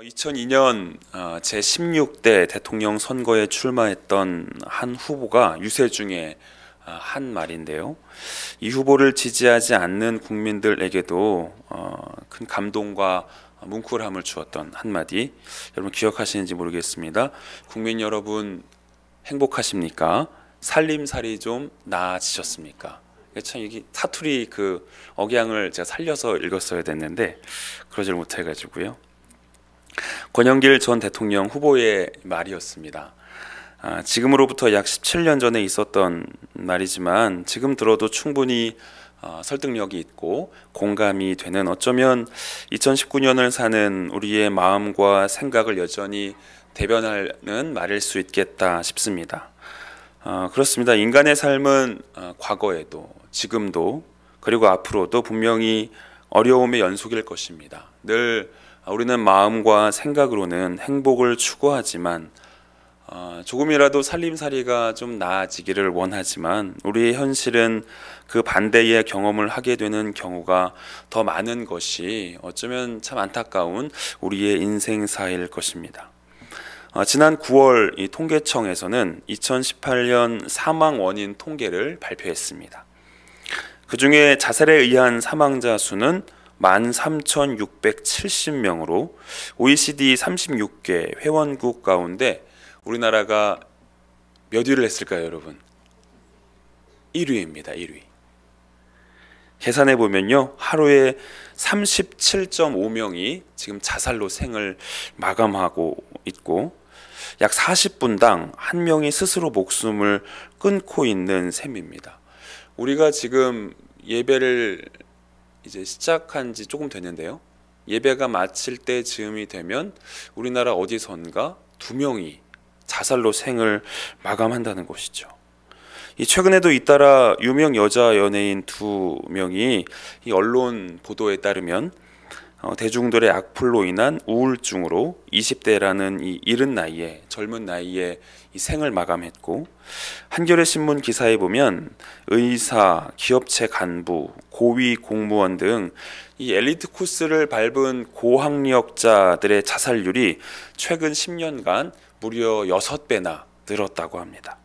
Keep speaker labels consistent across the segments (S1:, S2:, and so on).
S1: 2002년 제16대 대통령 선거에 출마했던 한 후보가 유세 중에 한 말인데요. 이 후보를 지지하지 않는 국민들에게도 큰 감동과 뭉클함을 주었던 한마디, 여러분 기억하시는지 모르겠습니다. 국민 여러분 행복하십니까? 살림살이 좀 나아지셨습니까? 참 이게 사투리 그 억양을 제가 살려서 읽었어야 됐는데 그러질 못해가지고요. 권영길 전 대통령 후보의 말이었습니다. 지금으로부터 약 17년 전에 있었던 말이지만 지금 들어도 충분히 설득력이 있고 공감이 되는, 어쩌면 2019년을 사는 우리의 마음과 생각을 여전히 대변하는 말일 수 있겠다 싶습니다. 그렇습니다. 인간의 삶은 과거에도 지금도 그리고 앞으로도 분명히 어려움의 연속일 것입니다. 늘 우리는 마음과 생각으로는 행복을 추구하지만 조금이라도 살림살이가 좀 나아지기를 원하지만 우리의 현실은 그 반대의 경험을 하게 되는 경우가 더 많은 것이 어쩌면 참 안타까운 우리의 인생사일 것입니다. 지난 9월 이 통계청에서는 2018년 사망 원인 통계를 발표했습니다. 그 중에 자살에 의한 사망자 수는 13,670명으로 OECD 36개 회원국 가운데 우리나라가 몇 위를 했을까요, 여러분? 1위입니다. 1위. 계산해 보면요, 하루에 37.5명이 지금 자살로 생을 마감하고 있고 약 40분당 한 명이 스스로 목숨을 끊고 있는 셈입니다. 우리가 지금 예배를 이제 시작한 지 조금 됐는데요. 예배가 마칠 때 즈음이 되면 우리나라 어디선가 2명이 자살로 생을 마감한다는 것이죠. 최근에도 잇따라 유명 여자 연예인 2명이 이 언론 보도에 따르면 대중들의 악플로 인한 우울증으로 20대라는 이 이른 나이에, 젊은 나이에 이 생을 마감했고, 한겨레 신문 기사에 보면 의사, 기업체 간부, 고위 공무원 등 이 엘리트 코스를 밟은 고학력자들의 자살률이 최근 10년간 무려 6배나 늘었다고 합니다.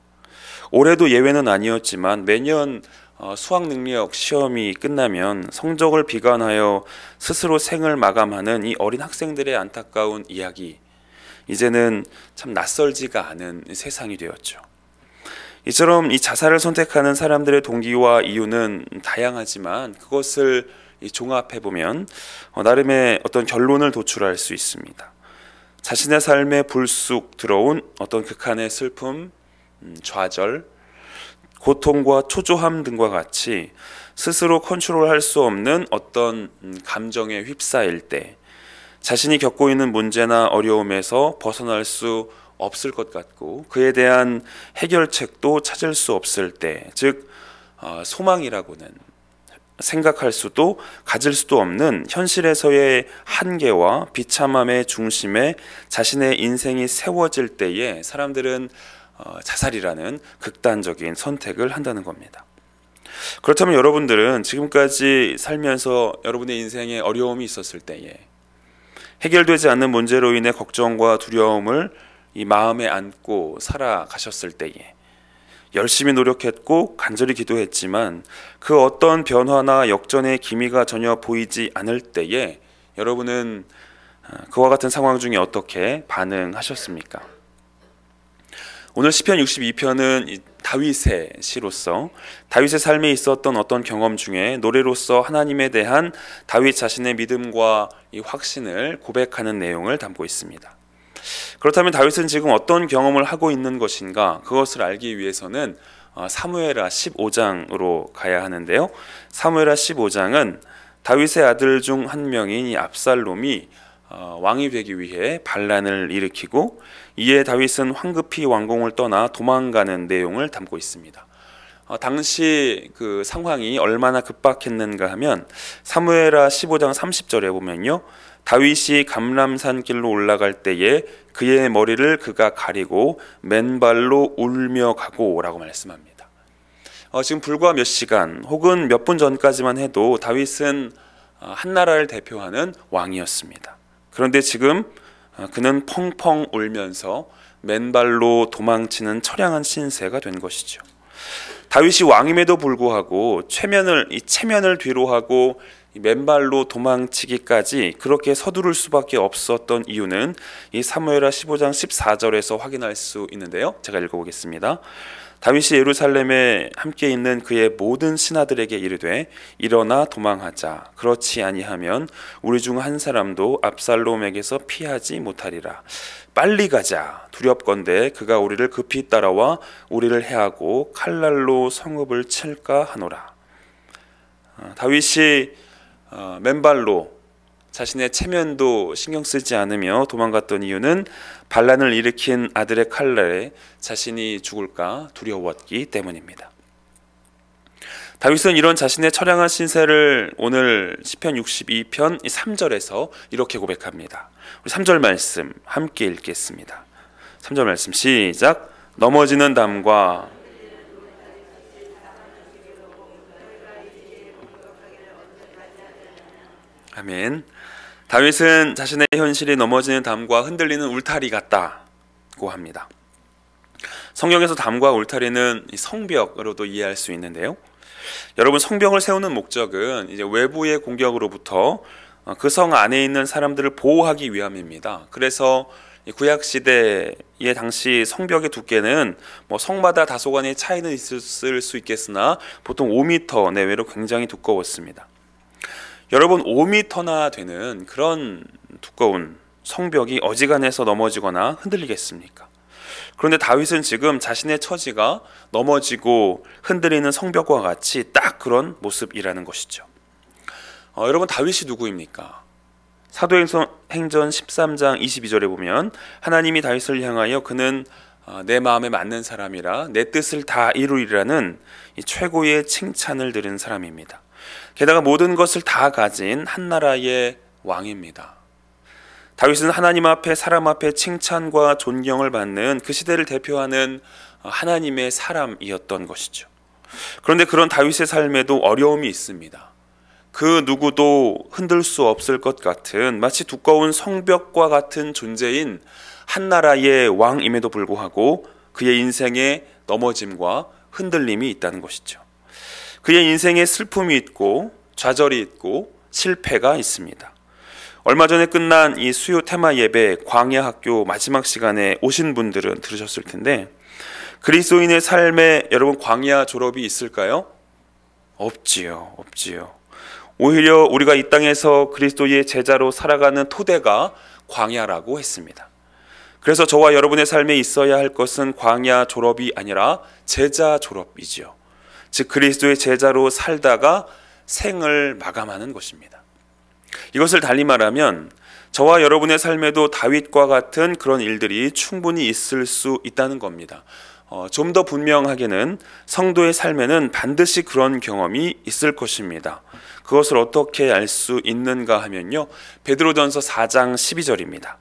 S1: 올해도 예외는 아니었지만 매년 수학능력 시험이 끝나면 성적을 비관하여 스스로 생을 마감하는 이 어린 학생들의 안타까운 이야기, 이제는 참 낯설지가 않은 세상이 되었죠. 이처럼 이 자살을 선택하는 사람들의 동기와 이유는 다양하지만 그것을 종합해보면 나름의 어떤 결론을 도출할 수 있습니다. 자신의 삶에 불쑥 들어온 어떤 극한의 슬픔, 좌절, 고통과 초조함 등과 같이 스스로 컨트롤할 수 없는 어떤 감정에 휩싸일 때, 자신이 겪고 있는 문제나 어려움에서 벗어날 수 없을 것 같고 그에 대한 해결책도 찾을 수 없을 때, 즉 소망이라고는 생각할 수도 가질 수도 없는 현실에서의 한계와 비참함의 중심에 자신의 인생이 세워질 때에 사람들은 자살이라는 극단적인 선택을 한다는 겁니다. 그렇다면 여러분들은 지금까지 살면서 여러분의 인생에 어려움이 있었을 때에, 해결되지 않는 문제로 인해 걱정과 두려움을 이 마음에 안고 살아가셨을 때에, 열심히 노력했고 간절히 기도했지만 그 어떤 변화나 역전의 기미가 전혀 보이지 않을 때에 여러분은 그와 같은 상황 중에 어떻게 반응하셨습니까? 오늘 시편 62편은 다윗의 시로서 다윗의 삶에 있었던 어떤 경험 중에 노래로서 하나님에 대한 다윗 자신의 믿음과 이 확신을 고백하는 내용을 담고 있습니다. 그렇다면 다윗은 지금 어떤 경험을 하고 있는 것인가? 그것을 알기 위해서는 사무엘하 15장으로 가야 하는데요. 사무엘하 15장은 다윗의 아들 중 한 명인 이 압살롬이 왕이 되기 위해 반란을 일으키고 이에 다윗은 황급히 왕궁을 떠나 도망가는 내용을 담고 있습니다. 당시 그 상황이 얼마나 급박했는가 하면 사무엘하 15장 30절에 보면요, 다윗이 감람산 길로 올라갈 때에 그의 머리를 그가 가리고 맨발로 울며 가고 라고 말씀합니다. 지금 불과 몇 시간 혹은 몇 분 전까지만 해도 다윗은 한 나라를 대표하는 왕이었습니다. 그런데 지금 그는 펑펑 울면서 맨발로 도망치는 처량한 신세가 된 것이죠. 다윗이 왕임에도 불구하고 체면을 뒤로 하고 맨발로 도망치기까지 그렇게 서두를 수밖에 없었던 이유는 이 사무엘하 15장 14절에서 확인할 수 있는데요. 제가 읽어보겠습니다. 다윗이 예루살렘에 함께 있는 그의 모든 신하들에게 이르되 일어나 도망하자. 그렇지 아니하면 우리 중 한 사람도 압살롬에게서 피하지 못하리라. 빨리 가자. 두렵건대 그가 우리를 급히 따라와 우리를 해하고 칼날로 성읍을 칠까 하노라. 다윗이 맨발로 자신의 체면도 신경 쓰지 않으며 도망갔던 이유는 반란을 일으킨 아들의 칼날에 자신이 죽을까 두려웠기 때문입니다. 다윗은 이런 자신의 처량한 신세를 오늘 시편 62편 3절에서 이렇게 고백합니다. 우리 3절 말씀 함께 읽겠습니다. 3절 말씀 시작. 넘어지는 담과 아멘. 다윗은 자신의 현실이 넘어지는 담과 흔들리는 울타리 같다고 합니다. 성경에서 담과 울타리는 성벽으로도 이해할 수 있는데요. 여러분, 성벽을 세우는 목적은 이제 외부의 공격으로부터 그 성 안에 있는 사람들을 보호하기 위함입니다. 그래서 구약 시대의 당시 성벽의 두께는 성마다 다소간의 차이는 있을 수 있겠으나 보통 5m 내외로 굉장히 두꺼웠습니다. 여러분, 5m나 되는 그런 두꺼운 성벽이 어지간해서 넘어지거나 흔들리겠습니까? 그런데 다윗은 지금 자신의 처지가 넘어지고 흔들리는 성벽과 같이 딱 그런 모습이라는 것이죠. 여러분, 다윗이 누구입니까? 사도행전 13장 22절에 보면 하나님이 다윗을 향하여 그는 내 마음에 맞는 사람이라 내 뜻을 다 이루리라는 이 최고의 칭찬을 들은 사람입니다. 게다가 모든 것을 다 가진 한 나라의 왕입니다. 다윗은 하나님 앞에 사람 앞에 칭찬과 존경을 받는 그 시대를 대표하는 하나님의 사람이었던 것이죠. 그런데 그런 다윗의 삶에도 어려움이 있습니다. 그 누구도 흔들 수 없을 것 같은 마치 두꺼운 성벽과 같은 존재인 한 나라의 왕임에도 불구하고 그의 인생에 넘어짐과 흔들림이 있다는 것이죠. 그의 인생에 슬픔이 있고 좌절이 있고 실패가 있습니다. 얼마 전에 끝난 이 수요 테마 예배 광야 학교 마지막 시간에 오신 분들은 들으셨을 텐데, 그리스도인의 삶에 여러분 광야 졸업이 있을까요? 없지요. 오히려 우리가 이 땅에서 그리스도의 제자로 살아가는 토대가 광야라고 했습니다. 그래서 저와 여러분의 삶에 있어야 할 것은 광야 졸업이 아니라 제자 졸업이지요. 즉 그리스도의 제자로 살다가 생을 마감하는 것입니다. 이것을 달리 말하면 저와 여러분의 삶에도 다윗과 같은 그런 일들이 충분히 있을 수 있다는 겁니다. 좀 더 분명하게는 성도의 삶에는 반드시 그런 경험이 있을 것입니다. 그것을 어떻게 알 수 있는가 하면요, 베드로전서 4장 12절입니다.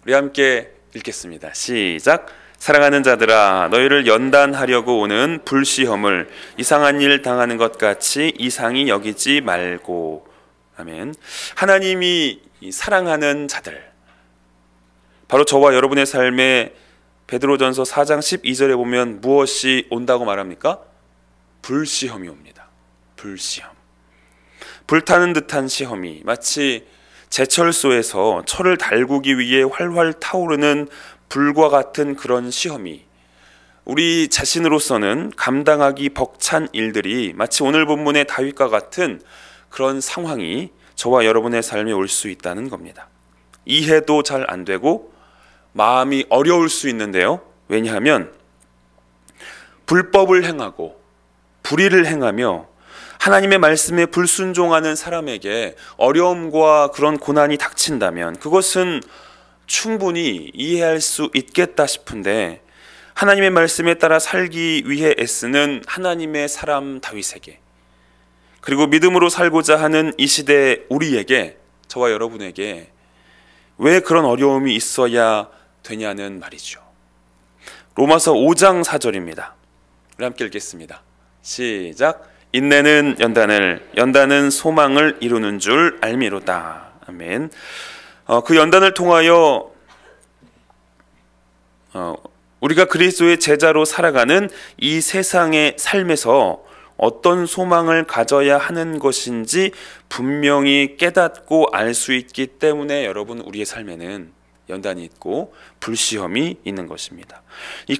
S1: 우리 함께 읽겠습니다. 시작. 사랑하는 자들아, 너희를 연단하려고 오는 불시험을 이상한 일 당하는 것 같이 이상히 여기지 말고. 아멘. 하나님이 사랑하는 자들, 바로 저와 여러분의 삶에 베드로전서 4장 12절에 보면 무엇이 온다고 말합니까? 불시험이 옵니다. 불시험. 불타는 듯한 시험이 마치 제철소에서 철을 달구기 위해 활활 타오르는 불과 같은 그런 시험이 우리 자신으로서는 감당하기 벅찬 일들이 마치 오늘 본문의 다윗과 같은 그런 상황이 저와 여러분의 삶에 올 수 있다는 겁니다. 이해도 잘 안 되고 마음이 어려울 수 있는데요. 왜냐하면 불법을 행하고 불의를 행하며 하나님의 말씀에 불순종하는 사람에게 어려움과 그런 고난이 닥친다면 그것은 충분히 이해할 수 있겠다 싶은데, 하나님의 말씀에 따라 살기 위해 애쓰는 하나님의 사람 다윗에게, 그리고 믿음으로 살고자 하는 이 시대 우리에게, 저와 여러분에게 왜 그런 어려움이 있어야 되냐는 말이죠. 로마서 5장 4절입니다. 우리 함께 읽겠습니다. 시작. 인내는 연단을, 연단은 소망을 이루는 줄 알미로다. 아멘. 그 연단을 통하여 우리가 그리스도의 제자로 살아가는 이 세상의 삶에서 어떤 소망을 가져야 하는 것인지 분명히 깨닫고 알 수 있기 때문에 여러분, 우리의 삶에는 연단이 있고 불시험이 있는 것입니다.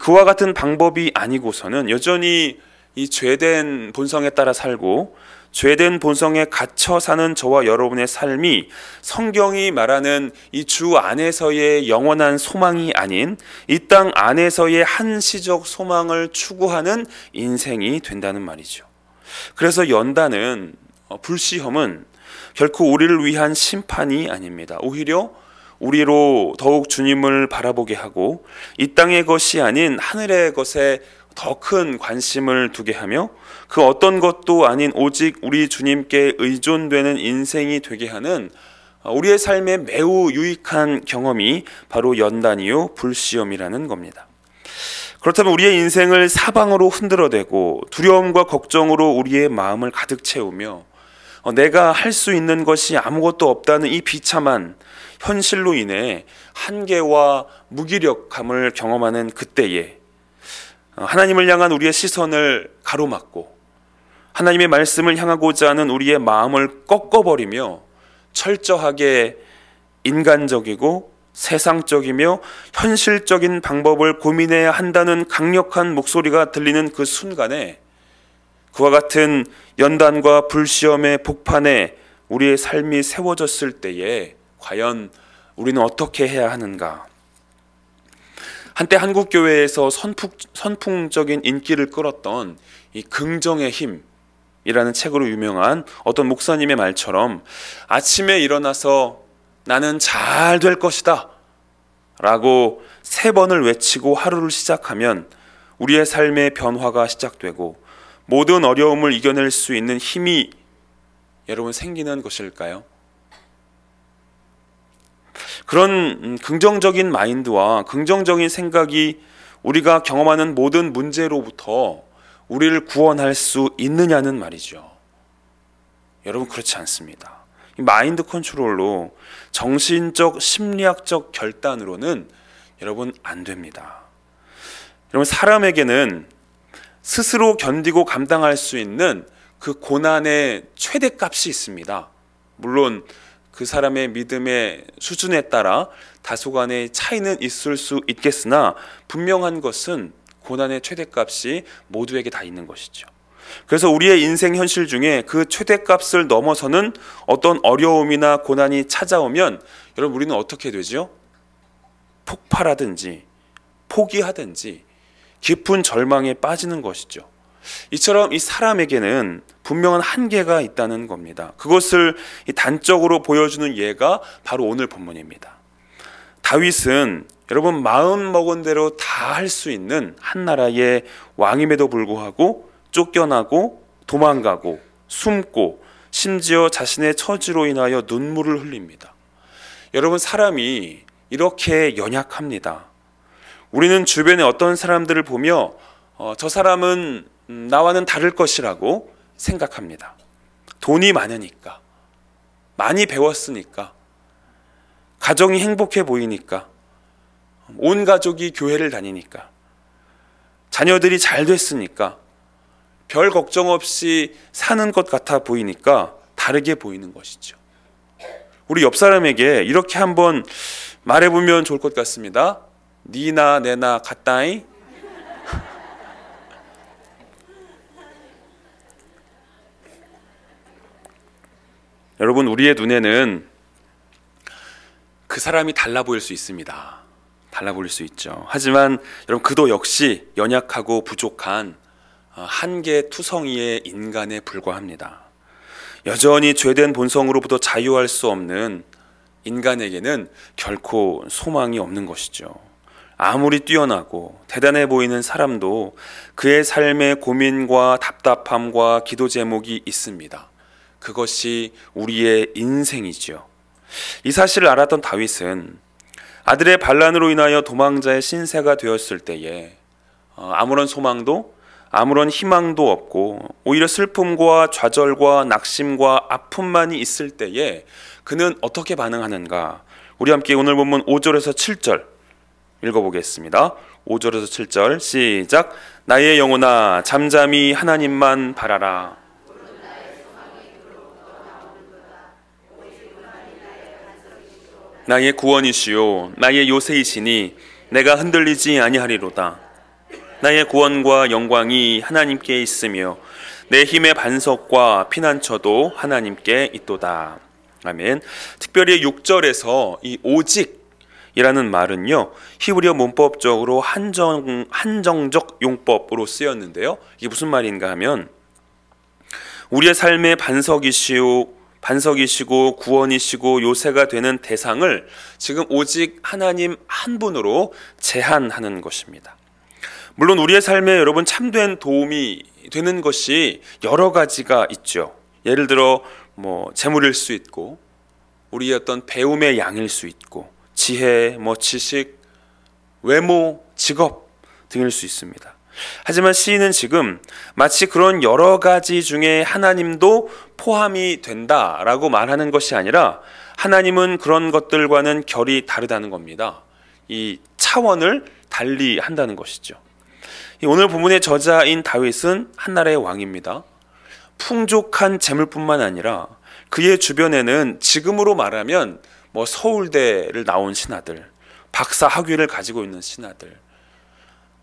S1: 그와 같은 방법이 아니고서는 여전히 이 죄된 본성에 따라 살고 죄된 본성에 갇혀 사는 저와 여러분의 삶이 성경이 말하는 이 주 안에서의 영원한 소망이 아닌 이 땅 안에서의 한시적 소망을 추구하는 인생이 된다는 말이죠. 그래서 연단은, 불시험은 결코 우리를 위한 심판이 아닙니다. 오히려 우리로 더욱 주님을 바라보게 하고 이 땅의 것이 아닌 하늘의 것에 더 큰 관심을 두게 하며 그 어떤 것도 아닌 오직 우리 주님께 의존되는 인생이 되게 하는 우리의 삶에 매우 유익한 경험이 바로 연단이요 불시험이라는 겁니다. 그렇다면 우리의 인생을 사방으로 흔들어대고 두려움과 걱정으로 우리의 마음을 가득 채우며 내가 할 수 있는 것이 아무것도 없다는 이 비참한 현실로 인해 한계와 무기력함을 경험하는 그때에 하나님을 향한 우리의 시선을 가로막고 하나님의 말씀을 향하고자 하는 우리의 마음을 꺾어버리며 철저하게 인간적이고 세상적이며 현실적인 방법을 고민해야 한다는 강력한 목소리가 들리는 그 순간에 그와 같은 연단과 불시험의 복판에 우리의 삶이 세워졌을 때에 과연 우리는 어떻게 해야 하는가? 한때 한국교회에서 선풍적인 인기를 끌었던 이 긍정의 힘이라는 책으로 유명한 어떤 목사님의 말처럼 아침에 일어나서 나는 잘 될 것이다 라고 3번을 외치고 하루를 시작하면 우리의 삶의 변화가 시작되고 모든 어려움을 이겨낼 수 있는 힘이 여러분 생기는 것일까요? 그런 긍정적인 마인드와 긍정적인 생각이 우리가 경험하는 모든 문제로부터 우리를 구원할 수 있느냐는 말이죠. 여러분, 그렇지 않습니다. 이 마인드 컨트롤로 정신적, 심리학적 결단으로는 여러분 안 됩니다. 여러분, 사람에게는 스스로 견디고 감당할 수 있는 그 고난의 최대값이 있습니다. 물론 그 사람의 믿음의 수준에 따라 다소간의 차이는 있을 수 있겠으나 분명한 것은 고난의 최대값이 모두에게 다 있는 것이죠. 그래서 우리의 인생 현실 중에 그 최대값을 넘어서는 어떤 어려움이나 고난이 찾아오면 여러분, 우리는 어떻게 되죠? 폭발하든지 포기하든지 깊은 절망에 빠지는 것이죠. 이처럼 이 사람에게는 분명한 한계가 있다는 겁니다. 그것을 단적으로 보여주는 예가 바로 오늘 본문입니다. 다윗은 여러분, 마음 먹은 대로 다 할 수 있는 한 나라의 왕임에도 불구하고 쫓겨나고 도망가고 숨고 심지어 자신의 처지로 인하여 눈물을 흘립니다. 여러분, 사람이 이렇게 연약합니다. 우리는 주변에 어떤 사람들을 보며 저 사람은 나와는 다를 것이라고 생각합니다. 돈이 많으니까, 많이 배웠으니까, 가정이 행복해 보이니까, 온 가족이 교회를 다니니까, 자녀들이 잘 됐으니까, 별 걱정 없이 사는 것 같아 보이니까 다르게 보이는 것이죠. 우리 옆 사람에게 이렇게 한번 말해보면 좋을 것 같습니다. 니나 내나 같다이. 여러분, 우리의 눈에는 그 사람이 달라 보일 수 있습니다. 달라 보일 수 있죠. 하지만 여러분, 그도 역시 연약하고 부족한 한계 투성이의 인간에 불과합니다. 여전히 죄된 본성으로부터 자유할 수 없는 인간에게는 결코 소망이 없는 것이죠. 아무리 뛰어나고 대단해 보이는 사람도 그의 삶에 고민과 답답함과 기도 제목이 있습니다. 그것이 우리의 인생이죠. 이 사실을 알았던 다윗은 아들의 반란으로 인하여 도망자의 신세가 되었을 때에 아무런 소망도 아무런 희망도 없고 오히려 슬픔과 좌절과 낙심과 아픔만이 있을 때에 그는 어떻게 반응하는가? 우리 함께 오늘 본문 5절에서 7절 읽어보겠습니다. 5절에서 7절 시작. 나의 영혼아 잠잠히 하나님만 바라라. 나의 구원이시요 나의 요새이시니 내가 흔들리지 아니하리로다. 나의 구원과 영광이 하나님께 있으며 내 힘의 반석과 피난처도 하나님께 있도다. 아멘. 특별히 6절에서 이 오직이라는 말은요, 히브리어 문법적으로 한정적 용법으로 쓰였는데요. 이게 무슨 말인가 하면 우리의 삶의 반석이시고 구원이시고 요새가 되는 대상을 지금 오직 하나님 한 분으로 제한하는 것입니다. 물론 우리의 삶에 여러분 참된 도움이 되는 것이 여러 가지가 있죠. 예를 들어 재물일 수 있고 우리의 어떤 배움의 양일 수 있고 지혜, 지식, 외모, 직업 등일 수 있습니다. 하지만 시인은 지금 마치 그런 여러 가지 중에 하나님도 포함이 된다라고 말하는 것이 아니라 하나님은 그런 것들과는 결이 다르다는 겁니다. 이 차원을 달리 한다는 것이죠. 오늘 본문의 저자인 다윗은 한나라의 왕입니다. 풍족한 재물뿐만 아니라 그의 주변에는 지금으로 말하면 서울대를 나온 신하들, 박사 학위를 가지고 있는 신하들,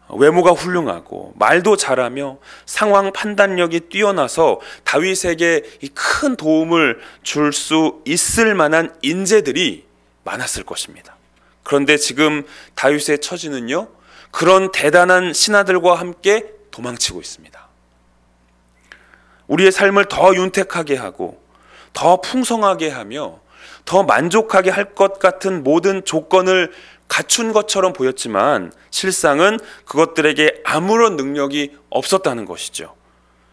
S1: 외모가 훌륭하고 말도 잘하며 상황 판단력이 뛰어나서 다윗에게 이 큰 도움을 줄 수 있을 만한 인재들이 많았을 것입니다. 그런데 지금 다윗의 처지는요, 그런 대단한 신하들과 함께 도망치고 있습니다. 우리의 삶을 더 윤택하게 하고 더 풍성하게 하며 더 만족하게 할 것 같은 모든 조건을 갖춘 것처럼 보였지만 실상은 그것들에게 아무런 능력이 없었다는 것이죠.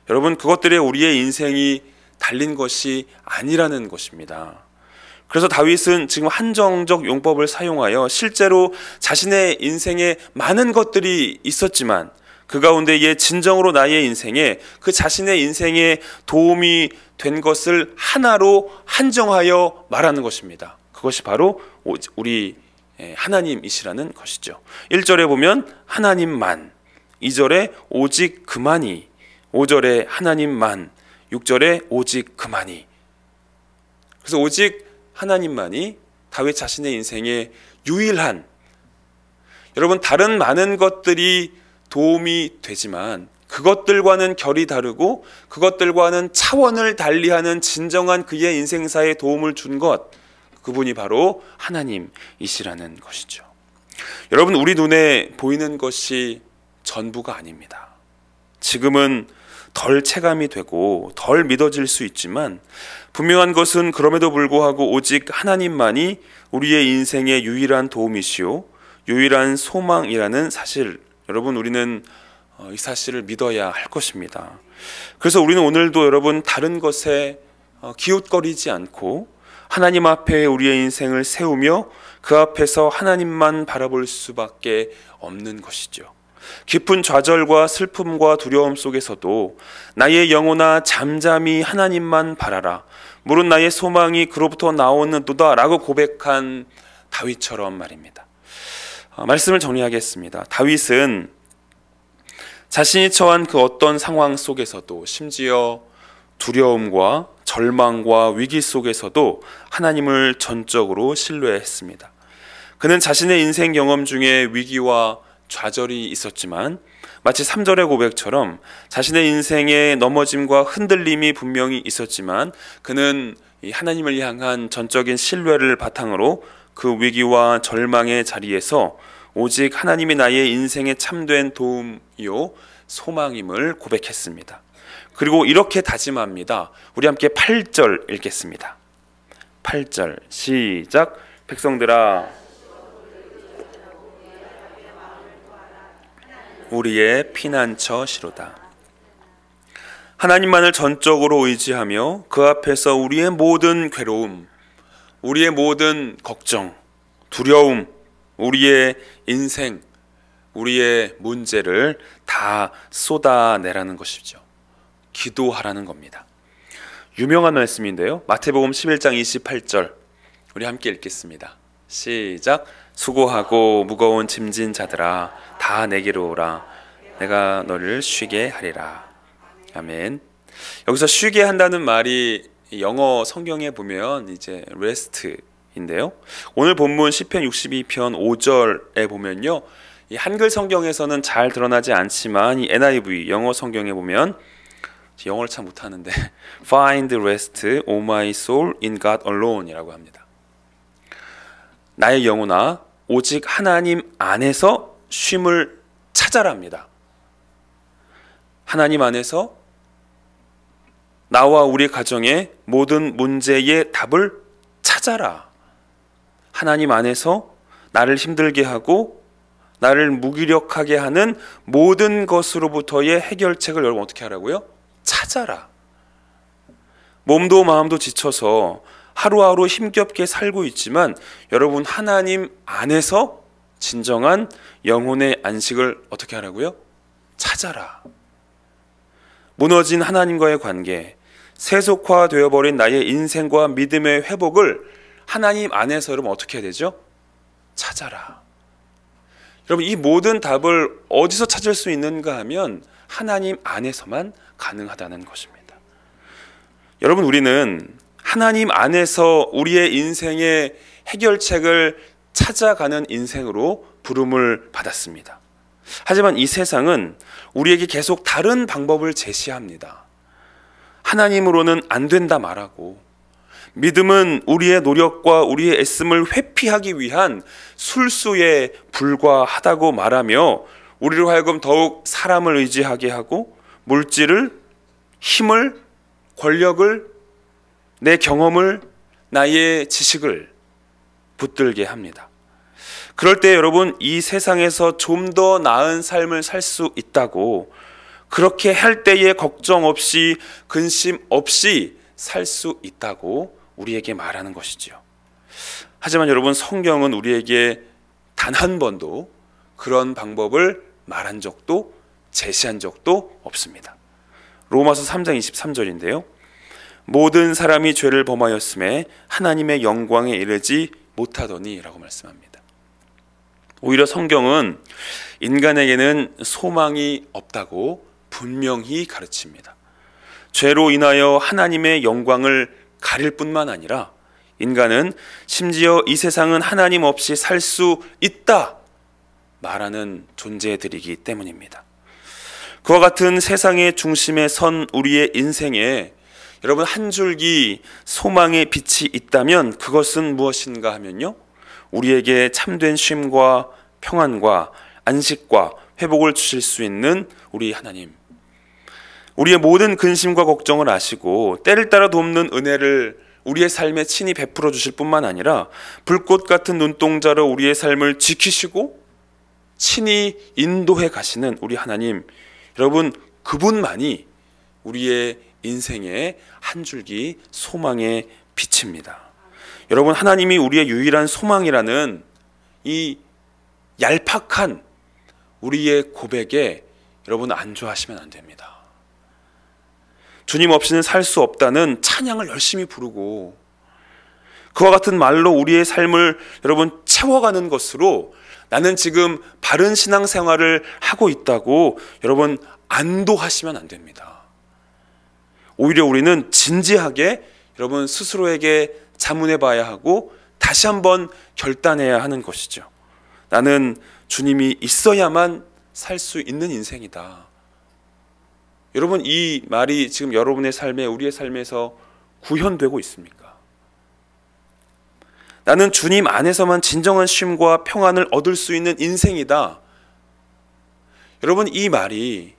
S1: 여러분, 그것들에 우리의 인생이 달린 것이 아니라는 것입니다. 그래서 다윗은 지금 한정적 용법을 사용하여 실제로 자신의 인생에 많은 것들이 있었지만 그 가운데에 진정으로 나의 인생에 그 자신의 인생에 도움이 된 것을 하나로 한정하여 말하는 것입니다. 그것이 바로 우리 하나님이시라는 것이죠. 1절에 보면 하나님만, 2절에 오직 그만이, 5절에 하나님만, 6절에 오직 그만이. 그래서 오직 하나님만이 다윗 자신의 인생에 유일한, 여러분 다른 많은 것들이 도움이 되지만 그것들과는 결이 다르고 그것들과는 차원을 달리하는 진정한 그의 인생사에 도움을 준 것, 그분이 바로 하나님이시라는 것이죠. 여러분, 우리 눈에 보이는 것이 전부가 아닙니다. 지금은 덜 체감이 되고 덜 믿어질 수 있지만 분명한 것은 그럼에도 불구하고 오직 하나님만이 우리의 인생의 유일한 도움이시오 유일한 소망이라는 사실, 여러분 우리는 이 사실을 믿어야 할 것입니다. 그래서 우리는 오늘도 여러분 다른 것에 기웃거리지 않고 하나님 앞에 우리의 인생을 세우며 그 앞에서 하나님만 바라볼 수밖에 없는 것이죠. 깊은 좌절과 슬픔과 두려움 속에서도 나의 영혼아 잠잠히 하나님만 바라라. 물은 나의 소망이 그로부터 나오는도다 라고 고백한 다윗처럼 말입니다. 말씀을 정리하겠습니다. 다윗은 자신이 처한 그 어떤 상황 속에서도 심지어 두려움과 절망과 위기 속에서도 하나님을 전적으로 신뢰했습니다. 그는 자신의 인생 경험 중에 위기와 좌절이 있었지만 마치 3절의 고백처럼 자신의 인생의 넘어짐과 흔들림이 분명히 있었지만 그는 이 하나님을 향한 전적인 신뢰를 바탕으로 그 위기와 절망의 자리에서 오직 하나님이 나의 인생에 참된 도움이요 소망임을 고백했습니다. 그리고 이렇게 다짐합니다. 우리 함께 8절 읽겠습니다. 8절 시작. 백성들아 우리의 피난처시로다. 하나님만을 전적으로 의지하며 그 앞에서 우리의 모든 괴로움, 우리의 모든 걱정, 두려움, 우리의 인생, 우리의 문제를 다 쏟아내라는 것이죠. 기도하라는 겁니다. 유명한 말씀인데요. 마태복음 11장 28절 우리 함께 읽겠습니다. 시작. 수고하고 무거운 짐진 자들아 다 내게로 오라. 내가 너를 쉬게 하리라. 아멘. 여기서 쉬게 한다는 말이 영어 성경에 보면 이제 rest인데요. 오늘 본문 시편 62편 5절에 보면요. 이 한글 성경에서는 잘 드러나지 않지만 이 NIV 영어 성경에 보면, 영어를 참 못하는데 Find rest, O my soul, in God alone이라고 합니다. 나의 영혼아 오직 하나님 안에서 쉼을 찾아랍니다. 하나님 안에서 나와 우리 가정의 모든 문제의 답을 찾아라. 하나님 안에서 나를 힘들게 하고 나를 무기력하게 하는 모든 것으로부터의 해결책을 여러분 어떻게 하라고요? 찾아라. 몸도 마음도 지쳐서 하루하루 힘겹게 살고 있지만 여러분 하나님 안에서 진정한 영혼의 안식을 어떻게 하라고요? 찾아라. 무너진 하나님과의 관계, 세속화되어 버린 나의 인생과 믿음의 회복을 하나님 안에서 여러분 어떻게 해야 되죠? 찾아라. 여러분 이 모든 답을 어디서 찾을 수 있는가 하면 하나님 안에서만 가능하다는 것입니다. 여러분 우리는 하나님 안에서 우리의 인생의 해결책을 찾아가는 인생으로 부름을 받았습니다. 하지만 이 세상은 우리에게 계속 다른 방법을 제시합니다. 하나님으로는 안 된다 말하고, 믿음은 우리의 노력과 우리의 애씀을 회피하기 위한 술수에 불과하다고 말하며 우리로 하여금 더욱 사람을 의지하게 하고 물질을, 힘을, 권력을, 내 경험을, 나의 지식을 붙들게 합니다. 그럴 때 여러분 이 세상에서 좀 더 나은 삶을 살 수 있다고, 그렇게 할 때에 걱정 없이 근심 없이 살 수 있다고 우리에게 말하는 것이지요. 하지만 여러분 성경은 우리에게 단 한 번도 그런 방법을 말한 적도 제시한 적도 없습니다. 로마서 3장 23절인데요. 모든 사람이 죄를 범하였음에 하나님의 영광에 이르지 못하더니 라고 말씀합니다. 오히려 성경은 인간에게는 소망이 없다고 분명히 가르칩니다. 죄로 인하여 하나님의 영광을 가릴 뿐만 아니라 인간은 심지어 이 세상은 하나님 없이 살 수 있다 말하는 존재들이기 때문입니다. 그와 같은 세상의 중심에 선 우리의 인생에 여러분 한 줄기 소망의 빛이 있다면 그것은 무엇인가 하면요, 우리에게 참된 쉼과 평안과 안식과 회복을 주실 수 있는 우리 하나님, 우리의 모든 근심과 걱정을 아시고 때를 따라 돕는 은혜를 우리의 삶에 친히 베풀어 주실 뿐만 아니라 불꽃 같은 눈동자로 우리의 삶을 지키시고 친히 인도해 가시는 우리 하나님, 여러분 그분만이 우리의 인생의 한 줄기 소망의 빛입니다. 여러분 하나님이 우리의 유일한 소망이라는 이 얄팍한 우리의 고백에 여러분 안주하시면 안 됩니다. 주님 없이는 살 수 없다는 찬양을 열심히 부르고 그와 같은 말로 우리의 삶을 여러분 채워가는 것으로 나는 지금 바른 신앙생활을 하고 있다고 여러분 안도하시면 안 됩니다. 오히려 우리는 진지하게 여러분 스스로에게 자문해 봐야 하고 다시 한번 결단해야 하는 것이죠. 나는 주님이 있어야만 살 수 있는 인생이다. 여러분 이 말이 지금 여러분의 삶에, 우리의 삶에서 구현되고 있습니까? 나는 주님 안에서만 진정한 쉼과 평안을 얻을 수 있는 인생이다. 여러분 이 말이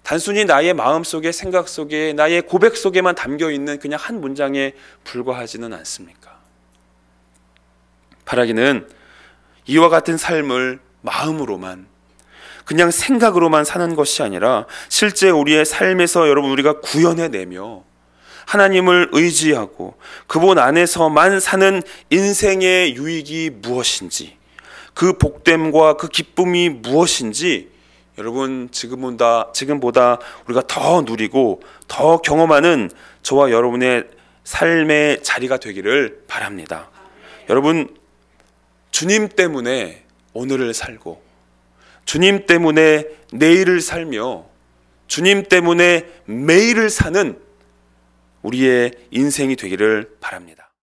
S1: 단순히 나의 마음속에, 생각 속에, 나의 고백 속에만 담겨있는 그냥 한 문장에 불과하지는 않습니까? 바라기는 이와 같은 삶을 마음으로만, 그냥 생각으로만 사는 것이 아니라 실제 우리의 삶에서 여러분 우리가 구현해내며 하나님을 의지하고 그분 안에서만 사는 인생의 유익이 무엇인지, 그 복됨과 그 기쁨이 무엇인지 여러분 지금보다 우리가 더 누리고 더 경험하는 저와 여러분의 삶의 자리가 되기를 바랍니다. 여러분 주님 때문에 오늘을 살고 주님 때문에 내일을 살며 주님 때문에 매일을 사는 우리의 인생이 되기를 바랍니다.